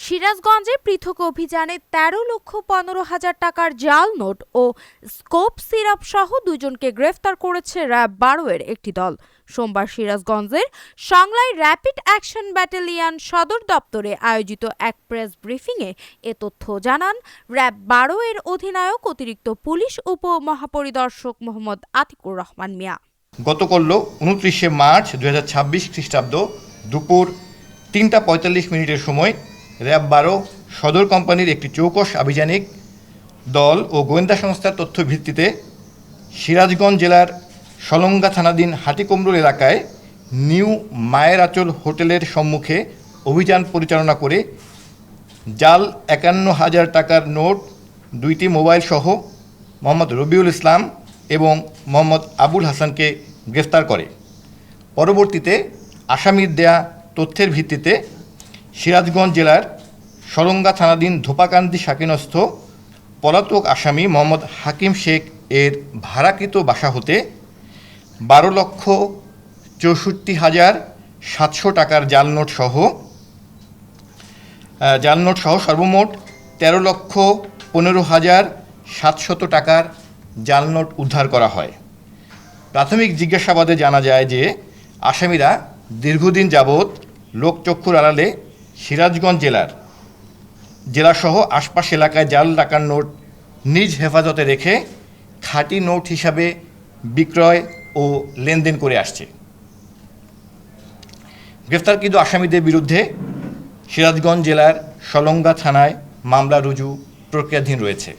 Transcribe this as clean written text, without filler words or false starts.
সিরাজগঞ্জে পৃথক অভিযানে ১৩,১৫,০০০ টাকার জাল নোট ও স্কোপ সিরাপ সহ দুজনকে গ্রেফতার করেছে র্যাব ১২ এর একটি দল। সোমবার সিরাজগঞ্জের সংলাই র্যাপিড অ্যাকশন ব্যাটালিয়ন সদর দপ্তরে আয়োজিত এক প্রেস ব্রিফিংয়ে এ তথ্য জানান র্যাব ১২ এর অধিনায়ক অতিরিক্ত পুলিশ উপমহাপরিদর্শক মোহাম্মদ আতিকুর রহমান মিয়া। গতকাল ২৯শে মার্চ ২০২৬ খ্রিস্টাব্দ দুপুর ৩টা ৪৫ মিনিটের সময় র্যাব ১২ সদর কোম্পানির একটি চৌকস আভিযানিক দল ও গোয়েন্দা সংস্থার তথ্য ভিত্তিতে সিরাজগঞ্জ জেলার সলঙ্গা থানাধীন হাটিকুমরুল এলাকায় নিউ মায়ের আঁচল হোটেলের সম্মুখে অভিযান পরিচালনা করে জাল ৫১,০০০ টাকার নোট, ২টি মোবাইল সহ মোহাম্মদ রবিউল ইসলাম এবং মোহাম্মদ আবুল হাসানকে গ্রেফতার করে। পরবর্তীতে আসামির দেয়া তথ্যের ভিত্তিতে সিরাজগঞ্জ জেলার সলঙ্গা থানাধীন ধোপাকান্দি শাকিনস্থ পলাতক আসামি মোহাম্মদ হাকিম শেখ এর ভাড়াকৃত বাসা হতে ১২,৬৪,৭০০ টাকার জাল নোট সহ সর্বমোট ১৩,১৫,৭০০ টাকার জাল নোট উদ্ধার করা হয়। প্রাথমিক জিজ্ঞাসাবাদে জানা যায় যে আসামিরা দীর্ঘদিন যাবৎ লোকচক্ষুর আড়ালে সিরাজগঞ্জ জেলাসহ আশপাশ এলাকায় জাল টাকার নোট নিজ হেফাজতে রেখে খাঁটি নোট হিসাবে বিক্রয় ও লেনদেন করে আসছে। গ্রেফতারকৃত আসামিদের বিরুদ্ধে সিরাজগঞ্জ জেলার সলঙ্গা থানায় মামলা রুজু প্রক্রিয়াধীন রয়েছে।